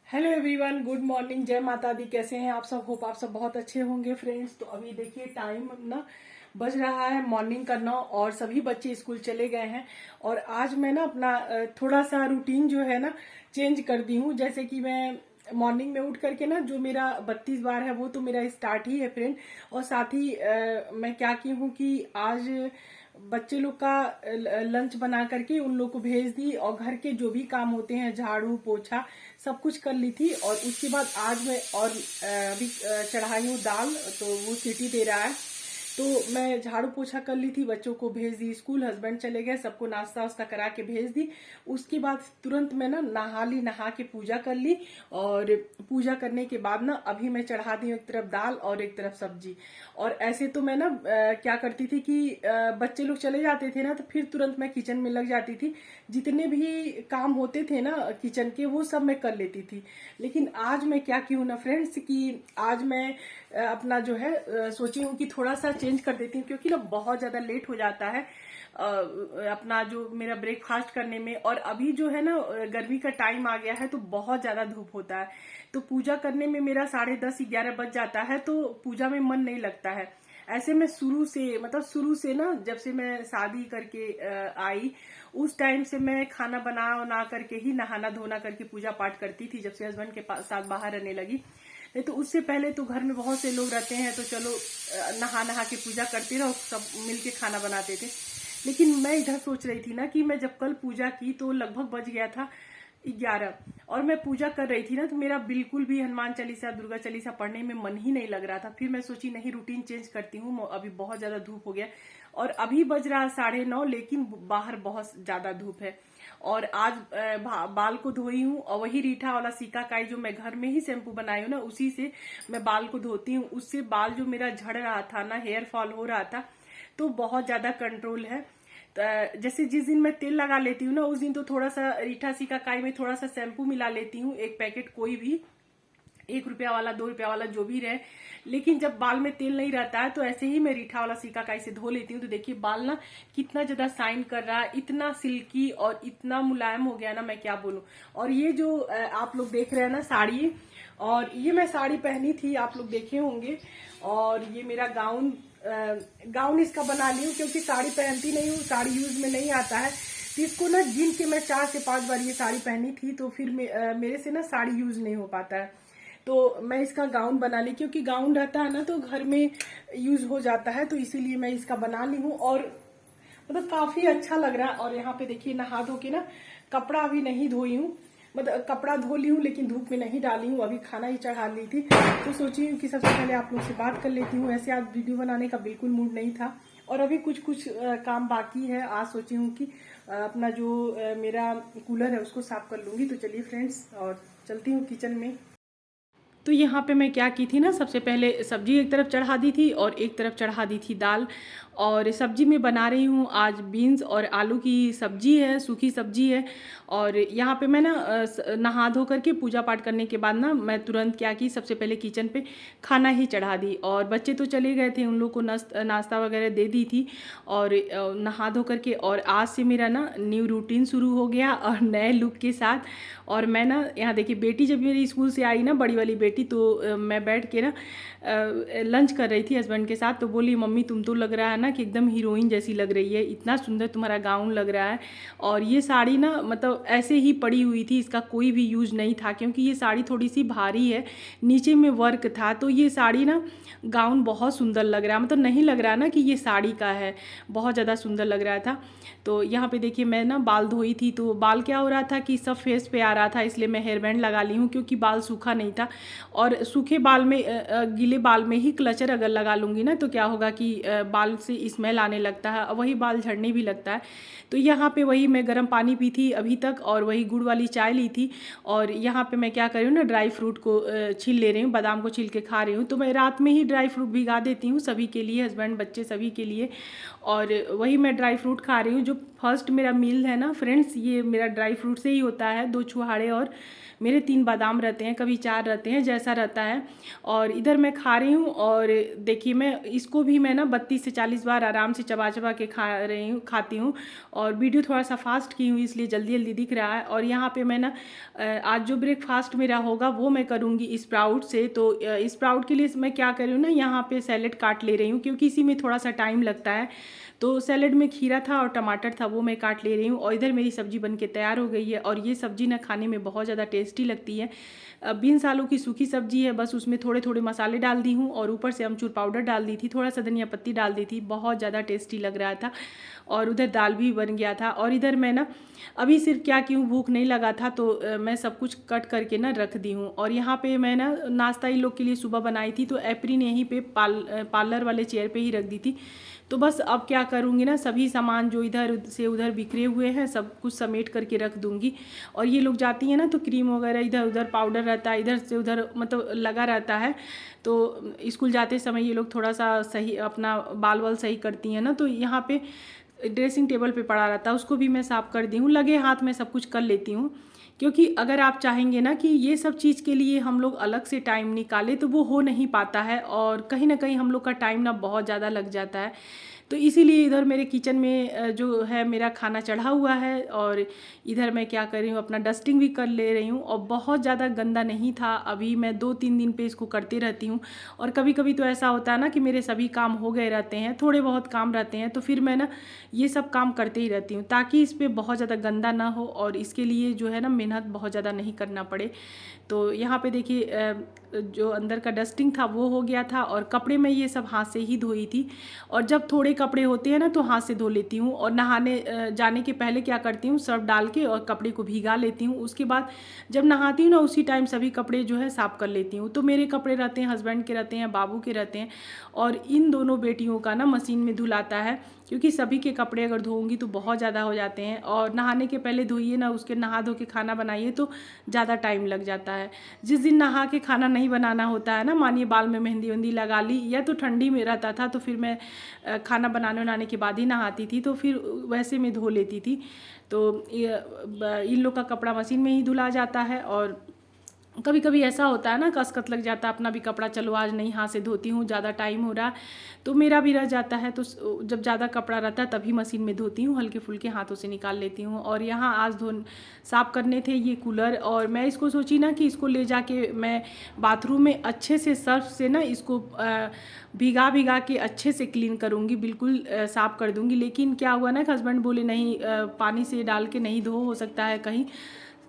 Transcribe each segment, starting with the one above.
Hello everyone, good morning, जय माता दी। कैसे हैं आप सब? होप आप सब बहुत अच्छे होंगे फ्रेंड्स। तो अभी देखिए टाइम ना बज रहा है मॉर्निंग का 9 और सभी बच्चे स्कूल चले गए हैं। और आज मैं ना अपना थोड़ा सा रूटीन जो है ना चेंज कर दी हूँ। जैसे कि मैं मॉर्निंग में उठ करके ना जो मेरा 32 बार है वो तो मेरा स्टार्ट ही है फ्रेंड। और साथ ही मैं क्या की हूँ कि आज बच्चे लोग का लंच बना करके उन लोग को भेज दी और घर के जो भी काम होते हैं झाड़ू पोछा सब कुछ कर ली थी। और उसके बाद आज मैं और अभी चढ़ाई हूँ दाल, तो वो सीटी दे रहा है। तो मैं झाड़ू पोछा कर ली थी, बच्चों को भेज दी स्कूल, हस्बैंड चले गए, सबको नाश्ता वास्ता करा के भेज दी। उसके बाद तुरंत मैं ना नहा ली, नहा के पूजा कर ली। और पूजा करने के बाद ना अभी मैं चढ़ा दी एक तरफ दाल और एक तरफ सब्जी। और ऐसे तो मैं ना क्या करती थी कि बच्चे लोग चले जाते थे ना तो फिर तुरंत मैं किचन में लग जाती थी। जितने भी काम होते थे ना किचन के वो सब मैं कर लेती थी। लेकिन आज मैं क्या की हूँ ना फ्रेंड्स कि आज मैं अपना जो है सोची हूँ कि थोड़ा सा चेंज कर देती हूँ, क्योंकि ना बहुत ज्यादा लेट हो जाता है अपना जो मेरा ब्रेकफास्ट करने में। और अभी जो है ना गर्मी का टाइम आ गया है तो बहुत ज्यादा धूप होता है। तो पूजा करने में मेरा 10:30-11 बज जाता है, तो पूजा में मन नहीं लगता है। ऐसे में शुरू से ना जब से मैं शादी करके आई उस टाइम से मैं खाना बना करके ही नहाना धोना करके पूजा पाठ करती थी, जब से हस्बैंड के साथ बाहर रहने लगी। नहीं तो उससे पहले तो घर में बहुत से लोग रहते हैं तो चलो नहा नहा के पूजा करते रहो, सब मिलके खाना बनाते थे। लेकिन मैं इधर सोच रही थी ना कि मैं जब कल पूजा की तो लगभग बज गया था 11, और मैं पूजा कर रही थी ना तो मेरा बिल्कुल भी हनुमान चालीसा दुर्गा चालीसा पढ़ने में मन ही नहीं लग रहा था। फिर मैं सोची नहीं, रूटीन चेंज करती हूँ, अभी बहुत ज्यादा धूप हो गया। और अभी बज रहा है 9:30, लेकिन बाहर बहुत ज्यादा धूप है। और आज बाल को धोई हूँ और वही रीठा वाला सिकाकाई जो मैं घर में ही शैम्पू बनाई हूँ ना उसी से मैं बाल को धोती हूँ। उससे बाल जो मेरा झड़ रहा था ना, हेयर फॉल हो रहा था, तो बहुत ज्यादा कंट्रोल है। जैसे जिस दिन मैं तेल लगा लेती हूँ ना उस दिन तो थोड़ा सा रीठा सिकाकाई में थोड़ा सा शैम्पू मिला लेती हूँ, एक पैकेट कोई भी, 1 रुपया वाला 2 रुपया वाला जो भी रहे। लेकिन जब बाल में तेल नहीं रहता है तो ऐसे ही मैं रीठा वाला सिकाकाई से धो लेती हूँ। तो देखिए बाल ना कितना ज्यादा शाइन कर रहा है, इतना सिल्की और इतना मुलायम हो गया ना, मैं क्या बोलूं। और ये जो आप लोग देख रहे हैं ना साड़ी, और ये मैं साड़ी पहनी थी, आप लोग देखे होंगे। और ये मेरा गाउन इसका बना ली हूँ, क्योंकि साड़ी पहनती नहीं हूँ, साड़ी यूज में नहीं आता है। तो इसको ना गिन के मैं 4 से 5 बार ये साड़ी पहनी थी, तो फिर मेरे से ना साड़ी यूज नहीं हो पाता है। तो मैं इसका गाउन बना ली, क्योंकि गाउन रहता है ना तो घर में यूज हो जाता है, तो इसीलिए मैं इसका बना ली हूँ। और मतलब काफी अच्छा लग रहा है। और यहाँ पे देखिए नहा धो के ना कपड़ा अभी नहीं धोई हूँ, मतलब कपड़ा धो ली हूँ लेकिन धूप में नहीं डाली हूँ, अभी खाना ही चढ़ा ली थी। तो सोची हूँ कि सबसे पहले आप लोग से बात कर लेती हूँ। ऐसे आज वीडियो बनाने का बिल्कुल मूड नहीं था और अभी कुछ कुछ काम बाकी है। आज सोची हूँ कि अपना जो मेरा कूलर है उसको साफ कर लूंगी। तो चलिए फ्रेंड्स, और चलती हूँ किचन में। तो यहाँ पे मैं क्या की थी ना, सबसे पहले सब्जी एक तरफ चढ़ा दी थी और एक तरफ चढ़ा दी थी दाल। और सब्जी में बना रही हूँ आज बीन्स और आलू की सब्जी है, सूखी सब्जी है। और यहाँ पे मैं ना नहा धो करके पूजा पाठ करने के बाद ना मैं तुरंत क्या की, सबसे पहले किचन पे खाना ही चढ़ा दी। और बच्चे तो चले गए थे, उन लोग को नाश्ता वगैरह दे दी थी। और नहा धो करके, और आज से मेरा ना न्यू रूटीन शुरू हो गया और नए लुक के साथ। और मैं ना यहाँ देखिए बेटी जब मेरी स्कूल से आई ना, बड़ी वाली बेटी, तो मैं बैठ के ना लंच कर रही थी हस्बैंड के साथ। तो बोली मम्मी तुम तो लग रहा है ना कि एकदम हीरोइन जैसी लग रही है, इतना सुंदर तुम्हारा गाउन लग रहा है। और ये साड़ी ना मतलब ऐसे ही पड़ी हुई थी, इसका कोई भी यूज नहीं था, क्योंकि ये साड़ी थोड़ी सी भारी है, नीचे में वर्क था। तो ये साड़ी ना गाउन बहुत सुंदर लग रहा है, मतलब नहीं लग रहा ना कि ये साड़ी का है, बहुत ज़्यादा सुंदर लग रहा था। तो यहाँ पे देखिए मैं ना बाल धोई थी, तो बाल क्या हो रहा था कि सब फेस पे आ रहा था, इसलिए मैं हेयर बैंड लगा ली हूँ, क्योंकि बाल सूखा नहीं था। और सूखे बाल में गीले बाल में ही क्लचर अगर लगा लूँगी ना तो क्या होगा कि बाल से स्मेल आने लगता है और वही बाल झड़ने भी लगता है। तो यहाँ पे वही मैं गर्म पानी पी थी अभी तक, और वही गुड़ वाली चाय ली थी। और यहाँ पे मैं क्या कर रही हूँ ना, ड्राई फ्रूट को छील ले रही हूँ, बादाम को छील के खा रही हूँ। तो मैं रात में ही ड्राई फ्रूट भिगा देती हूँ सभी के लिए, हस्बैंड बच्चे सभी के लिए। और वही मैं ड्राई फ्रूट खा रही हूँ। जो फर्स्ट मेरा मील है ना फ्रेंड्स, ये मेरा ड्राई फ्रूट से ही होता है। 2 छुहाड़े और मेरे 3 बादाम रहते हैं, कभी 4 रहते हैं, जैसा रहता है। और इधर मैं खा रही हूँ। और देखिए मैं इसको भी मैं ना 32 से 40 बार आराम से चबा चबा के खाती हूँ। और वीडियो थोड़ा सा फास्ट की हूँ इसलिए जल्दी जल्दी दिख रहा है। और यहाँ पे मैं ना आज जो ब्रेकफास्ट मेरा होगा वो मैं करूँगी स्प्राउट से। तो स्प्राउट के लिए मैं क्या कर रही हूँ ना, यहाँ पे सैलेड काट ले रही हूँ क्योंकि इसी में थोड़ा सा टाइम लगता है। तो सैलेड में खीरा था और टमाटर था, वो मैं काट ले रही हूँ। और इधर मेरी सब्जी बनके तैयार हो गई है। और ये सब्जी ना खाने में बहुत ज़्यादा टेस्टी लगती है। बीन्स आलू की सूखी सब्जी है, बस उसमें थोड़े थोड़े मसाले डाल दी हूँ और ऊपर से अमचूर पाउडर डाल दी थी, थोड़ा सा धनिया पत्ती डाल दी थी, बहुत ज़्यादा टेस्टी लग रहा था। और उधर दाल भी बन गया था। और इधर मैं ना अभी सिर्फ क्या की हूँ, भूख नहीं लगा था तो मैं सब कुछ कट करके ना रख दी हूँ। और यहाँ पे मैं ना नाश्ता इन लोग के लिए सुबह बनाई थी, तो एप्रिन यहीं पे पार्लर वाले चेयर पे ही रख दी थी। तो बस अब क्या करूँगी ना, सभी सामान जो इधर से उधर बिखरे हुए हैं सब कुछ समेट करके रख दूँगी। और ये लोग जाती हैं ना तो क्रीम वगैरह इधर उधर पाउडर रहता है, इधर से उधर मतलब लगा रहता है। तो स्कूल जाते समय ये लोग थोड़ा सा सही अपना बाल वाल सही करती हैं ना, तो यहाँ पे ड्रेसिंग टेबल पे पड़ा रहता है, उसको भी मैं साफ़ कर दी हूँ। लगे हाथ में सब कुछ कर लेती हूँ, क्योंकि अगर आप चाहेंगे ना कि ये सब चीज़ के लिए हम लोग अलग से टाइम निकालें तो वो हो नहीं पाता है। और कहीं ना कहीं हम लोग का टाइम ना बहुत ज़्यादा लग जाता है। तो इसीलिए इधर मेरे किचन में जो है मेरा खाना चढ़ा हुआ है। और इधर मैं क्या कर रही हूँ, अपना डस्टिंग भी कर ले रही हूँ। और बहुत ज़्यादा गंदा नहीं था, अभी मैं 2-3 दिन पे इसको करती रहती हूँ। और कभी कभी तो ऐसा होता है ना कि मेरे सभी काम हो गए रहते हैं, थोड़े बहुत काम रहते हैं, तो फिर मैं ना ये सब काम करते ही रहती हूँ ताकि इस पर बहुत ज़्यादा गंदा ना हो और इसके लिए जो है ना मेहनत बहुत ज़्यादा नहीं करना पड़े। तो यहाँ पे देखिए जो अंदर का डस्टिंग था वो हो गया था। और कपड़े मैं ये सब हाथ से ही धोई थी। और जब थोड़े कपड़े होते हैं ना तो हाथ से धो लेती हूँ। और नहाने जाने के पहले क्या करती हूँ, सर्फ डाल के और कपड़े को भीगा लेती हूँ। उसके बाद जब नहाती हूँ ना उसी टाइम सभी कपड़े जो है साफ़ कर लेती हूँ। तो मेरे कपड़े रहते हैं, हस्बैंड के रहते हैं, बाबू के रहते हैं। और इन दोनों बेटियों का ना मशीन में धुलाता है, क्योंकि सभी के कपड़े अगर धोऊंगी तो बहुत ज़्यादा हो जाते हैं। और नहाने के पहले धोइए ना, उसके नहा धो के खाना बनाइए तो ज़्यादा टाइम लग जाता है। जिस दिन नहा के खाना नहीं बनाना होता है ना, मानिए बाल में मेहंदी वेहंदी लगा ली, या तो ठंडी में रहता था तो फिर मैं खाना बनाने के बाद ही नहाती थी, तो फिर वैसे में धो लेती थी। तो इन लोग का कपड़ा मशीन में ही धुला जाता है। और कभी कभी ऐसा होता है ना, कसकत लग जाता है, अपना भी कपड़ा चलो आज नहीं हाथ से धोती हूँ, ज़्यादा टाइम हो रहा तो मेरा भी रह जाता है। तो जब ज़्यादा कपड़ा रहता है तभी मशीन में धोती हूँ, हल्के फुल्के हाथों से निकाल लेती हूँ। और यहाँ आज साफ़ करने थे ये कूलर, और मैं इसको सोची ना कि इसको ले जाके मैं बाथरूम में अच्छे से सर्फ से ना इसको भिगा भिगा के अच्छे से क्लीन करूँगी, बिल्कुल साफ़ कर दूँगी। लेकिन क्या हुआ ना कि हस्बैंड बोले नहीं, पानी से डाल के नहीं धो, हो सकता है कहीं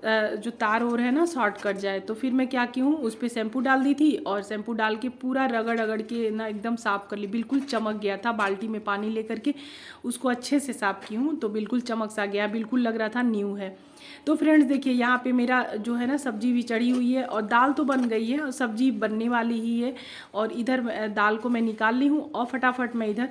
जो तार और है ना शॉर्ट कट जाए। तो फिर मैं क्या की हूँ, उस पर शैम्पू डाल दी थी और शैम्पू डाल के पूरा रगड़ रगड़ के ना एकदम साफ़ कर ली, बिल्कुल चमक गया था। बाल्टी में पानी लेकर के उसको अच्छे से साफ़ की हूँ तो बिल्कुल चमक सा गया, बिल्कुल लग रहा था न्यू है। तो फ्रेंड्स देखिए यहाँ पे मेरा जो है ना सब्जी भी चढ़ी हुई है और दाल तो बन गई है और सब्जी बनने वाली ही है। और इधर दाल को मैं निकाल ली हूँ और फटाफट मैं इधर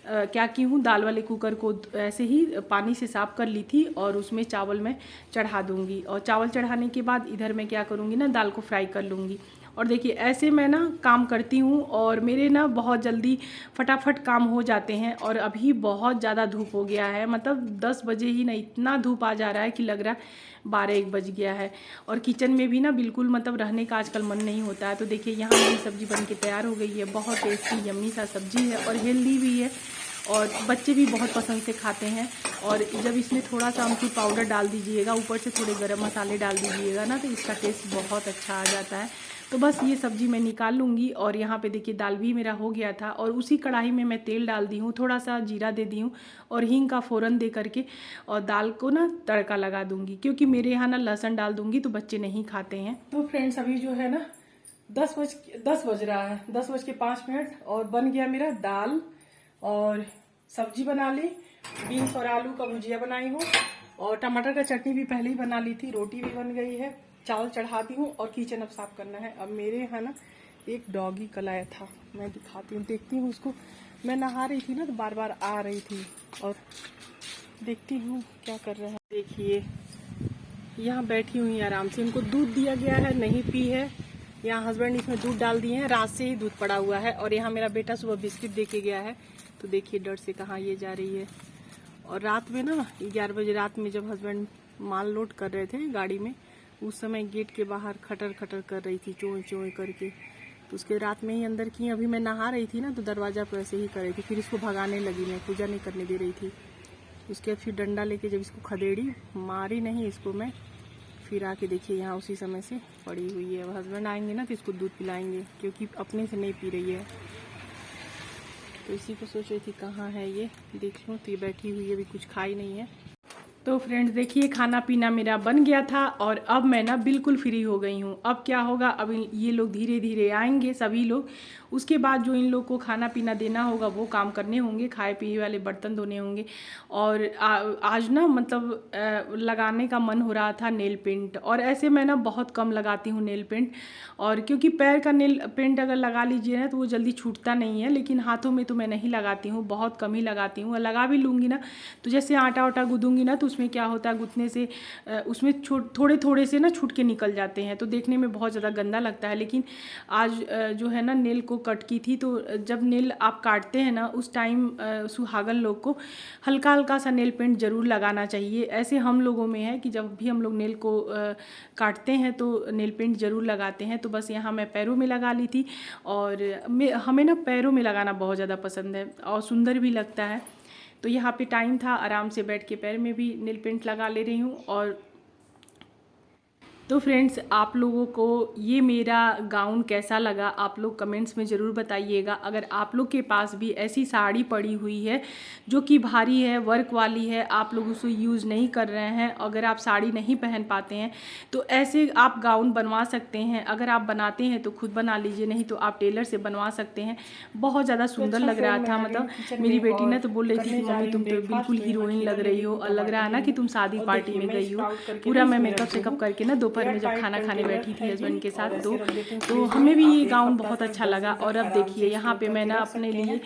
क्या की हूँ, दाल वाले कुकर को ऐसे ही पानी से साफ़ कर ली थी और उसमें चावल मैं चढ़ा दूँगी। और चावल चढ़ाने के बाद इधर मैं क्या करूँगी ना, दाल को फ्राई कर लूँगी। और देखिए ऐसे मैं ना काम करती हूँ और मेरे ना बहुत जल्दी फटाफट काम हो जाते हैं। और अभी बहुत ज़्यादा धूप हो गया है, मतलब 10 बजे ही ना इतना धूप आ जा रहा है कि लग रहा है 12-1 बज गया है। और किचन में भी ना बिल्कुल मतलब रहने का आजकल मन नहीं होता है। तो देखिए यहाँ मेरी सब्ज़ी बन के तैयार हो गई है, बहुत टेस्टी यम्मी सा सब्ज़ी है और हेल्दी भी है और बच्चे भी बहुत पसंद से खाते हैं। और जब इसमें थोड़ा सा अमचूर पाउडर डाल दीजिएगा, ऊपर से थोड़े गरम मसाले डाल दीजिएगा ना, तो इसका टेस्ट बहुत अच्छा आ जाता है। तो बस ये सब्ज़ी मैं निकाल लूँगी। और यहाँ पे देखिए दाल भी मेरा हो गया था और उसी कढ़ाई में मैं तेल डाल दी हूँ, थोड़ा सा जीरा दे दी हूँ और हींग का फ़ोरन दे करके और दाल को ना तड़का लगा दूँगी, क्योंकि मेरे यहाँ ना लहसुन डाल दूँगी तो बच्चे नहीं खाते हैं। तो फ्रेंड्स अभी जो है ना 10 बज रहा है, 10:05 और बन गया मेरा दाल और सब्जी बना ली, बीन्स और आलू का भुजिया बनाई हूँ और टमाटर का चटनी भी पहले ही बना ली थी, रोटी भी बन गई है, चावल चढ़ा दी हूँ और किचन अब साफ करना है। अब मेरे यहाँ ना एक डॉगी कल आया था, मैं दिखाती हूँ, देखती हूँ उसको। मैं नहा रही थी ना तो बार बार आ रही थी और देखती हूँ क्या कर रहा है। देखिए यहाँ बैठी हुई आराम से, इनको दूध दिया गया है, नहीं पी है। यहाँ हस्बैंड इसमें दूध डाल दिए हैं, रात से ही दूध पड़ा हुआ है। और यहाँ मेरा बेटा सुबह बिस्किट दे के गया है, तो देखिए डर से कहाँ ये जा रही है। और रात में ना 11 बजे रात में जब हस्बैंड माल लोड कर रहे थे गाड़ी में, उस समय गेट के बाहर खटर खटर कर रही थी, चों चों करके। तो उसके रात में ही अंदर की। अभी मैं नहा रही थी ना तो दरवाज़ा पर ऐसे ही कर रही थी, फिर इसको भगाने लगी, मैं पूजा नहीं करने दे रही थी। उसके बाद फिर डंडा लेके जब इसको खदेड़ी, मारी नहीं इसको मैं, फिर आके देखिए यहाँ उसी समय से पड़ी हुई है। अब हस्बैंड आएंगे ना तो इसको दूध पिलाएंगे, क्योंकि अपने से नहीं पी रही है। तो इसी को सोच रही थी कहाँ है ये, देख लूँ। तो ये बैठी हुई है, अभी कुछ खाई नहीं है। तो फ्रेंड्स देखिए, खाना पीना मेरा बन गया था और अब मैं ना बिल्कुल फ्री हो गई हूँ। अब क्या होगा, अब ये लोग धीरे धीरे आएंगे सभी लोग, उसके बाद जो इन लोग को खाना पीना देना होगा वो काम करने होंगे, खाए पिए वाले बर्तन धोने होंगे। और आज ना मतलब लगाने का मन हो रहा था नेल पेंट, और ऐसे मैं ना बहुत कम लगाती हूँ नेल पेंट। और क्योंकि पैर का नेल पेंट अगर लगा लीजिए ना तो वो जल्दी छूटता नहीं है, लेकिन हाथों में तो मैं नहीं लगाती हूँ, बहुत कम ही लगाती हूँ। लगा भी लूँगी ना तो जैसे आटा वाटा गूँधूंगी ना तो उसमें क्या होता है, गूँथने से उसमें थोड़े थोड़े से ना छूट के निकल जाते हैं, तो देखने में बहुत ज़्यादा गंदा लगता है। लेकिन आज जो है ना नेल को कट की थी, तो जब नेल आप काटते हैं ना उस टाइम सुहागन लोग को हल्का हल्का सा नेल पेंट ज़रूर लगाना चाहिए। ऐसे हम लोगों में है कि जब भी हम लोग नेल को काटते हैं तो नेल पेंट ज़रूर लगाते हैं। तो बस यहाँ मैं पैरों में लगा ली थी, और हमें ना पैरों में लगाना बहुत ज़्यादा पसंद है और सुंदर भी लगता है। तो यहाँ पे टाइम था, आराम से बैठ के पैर में भी नेल पेंट लगा ले रही हूँ। और तो फ्रेंड्स, आप लोगों को ये मेरा गाउन कैसा लगा आप लोग कमेंट्स में ज़रूर बताइएगा। अगर आप लोग के पास भी ऐसी साड़ी पड़ी हुई है जो कि भारी है, वर्क वाली है, आप लोग उसको यूज़ नहीं कर रहे हैं, अगर आप साड़ी नहीं पहन पाते हैं तो ऐसे आप गाउन बनवा सकते हैं। अगर आप बनाते हैं तो खुद बना लीजिए, नहीं तो आप टेलर से बनवा सकते हैं। बहुत ज़्यादा सुंदर लग रहा था, मतलब मेरी बेटी ने तो बोल रही थी कि मम्मी तुम तो बिल्कुल हीरोइन लग रही हो, और लग रहा है ना कि तुम शादी पार्टी में गई हो। पूरा मैं मेकअप सेकअप करके ना दोपहर में जब खाना खाने बैठी थी हस्बैंड के साथ, तो हमें भी ये गाउन बहुत अच्छा लगा। और अब देखिए यहाँ पे मैं ना अपने लिए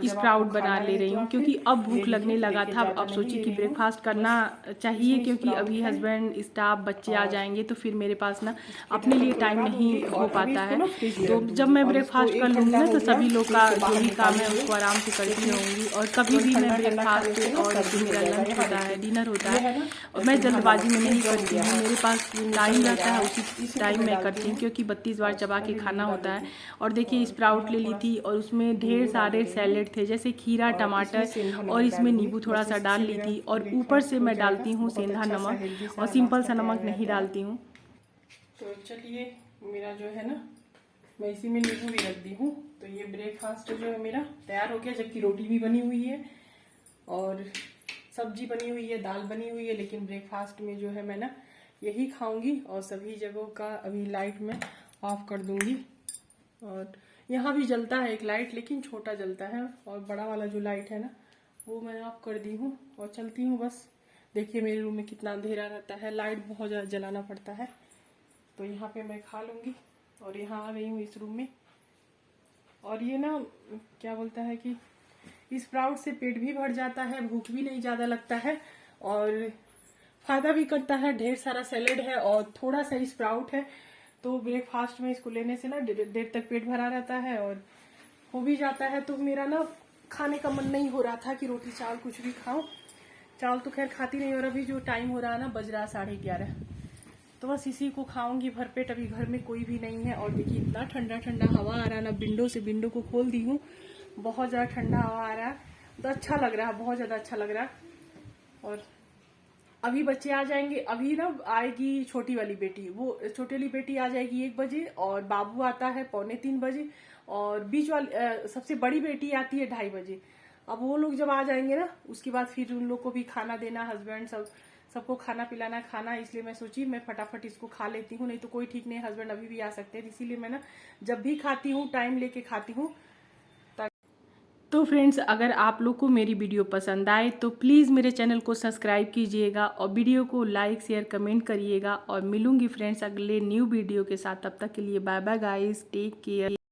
स्प्राउट बना ले रही हूँ, क्योंकि अब भूख लगने लगा था। अब सोची कि ब्रेकफास्ट करना चाहिए, क्योंकि अभी हस्बैंड, स्टाफ, बच्चे आ जाएंगे तो फिर मेरे पास ना अपने लिए टाइम नहीं हो पाता है। तो जब मैं ब्रेकफास्ट कर लूँगी ना तो सभी लोग का जो भी काम है उसको आराम से करती रहूँगी। और कभी भी मैं ब्रेकफास्ट और जो मेरा लंच होता है, डिनर होता है, और मैं जल्दबाजी में नहीं करती हूँ। मेरे पास टाइम रहता है उसी टाइम मैं करती हूँ, क्योंकि 32 बार चबा के खाना होता है। और देखिए स्प्राउट ले ली थी और उसमें ढेर सारे सैलेड थे, जैसे खीरा, टमाटर, और इसमें नींबू थोड़ा सा डाल ली थी। और ऊपर से मैं डालती हूँ सेंधा नमक, और सिंपल सा नमक नहीं डालती हूँ। तो चलिए, मेरा जो है ना, मैं इसी में नींबू भी रख दी हूँ। तो ये ब्रेकफास्ट जो है मेरा तैयार हो गया, जबकि रोटी भी बनी हुई है और सब्जी बनी हुई है, दाल बनी हुई है। लेकिन ब्रेकफास्ट में जो है मैं ना यही खाऊंगी। और सभी जगहों का अभी लाइट मैं ऑफ कर दूंगी। और यहाँ भी जलता है एक लाइट, लेकिन छोटा जलता है, और बड़ा वाला जो लाइट है ना वो मैं ऑफ कर दी हूँ और चलती हूँ बस। देखिए मेरे रूम में कितना अंधेरा रहता है, लाइट बहुत ज़्यादा जलाना पड़ता है। तो यहाँ पे मैं खा लूँगी। और यहाँ आ गई हूँ इस रूम में। और ये ना क्या बोलता है कि स्प्राउट से पेट भी भर जाता है, भूख भी नहीं ज़्यादा लगता है, और फायदा भी करता है। ढेर सारा सैलेड है और थोड़ा सा स्प्राउट है, तो ब्रेकफास्ट में इसको लेने से ना देर तक पेट भरा रहता है और हो भी जाता है। तो मेरा ना खाने का मन नहीं हो रहा था कि रोटी चावल कुछ भी खाऊं। चावल तो खैर खाती नहीं, और अभी जो टाइम हो रहा है ना, बज रहा 11:30, तो बस इसी को खाऊंगी भरपेट। अभी घर में कोई भी नहीं है। और देखिए इतना ठंडा ठंडा हवा आ रहा है ना, विंडो को खोल दी हूँ, बहुत ज़्यादा ठंडा हवा आ रहा है, तो अच्छा लग रहा है, बहुत ज़्यादा अच्छा लग रहा है। और अभी बच्चे आ जाएंगे। अभी ना आएगी छोटी वाली बेटी, वो छोटी वाली बेटी आ जाएगी 1 बजे, और बाबू आता है 2:45 बजे, और बीच वाली सबसे बड़ी बेटी आती है 2:30 बजे। अब वो लोग जब आ जाएंगे ना, उसके बाद फिर उन लोग को भी खाना देना, हस्बैंड सबको खाना पिलाना, खाना। इसलिए मैं सोची मैं फटाफट इसको खा लेती हूँ, नहीं तो कोई ठीक नहीं, हस्बैंड अभी भी आ सकते हैं। इसीलिए मैं ना जब भी खाती हूँ टाइम लेके खाती हूँ। तो फ्रेंड्स, अगर आप लोग को मेरी वीडियो पसंद आए तो प्लीज़ मेरे चैनल को सब्सक्राइब कीजिएगा, और वीडियो को लाइक शेयर कमेंट करिएगा। और मिलूंगी फ्रेंड्स अगले न्यू वीडियो के साथ। तब तक के लिए bye bye guys, take care.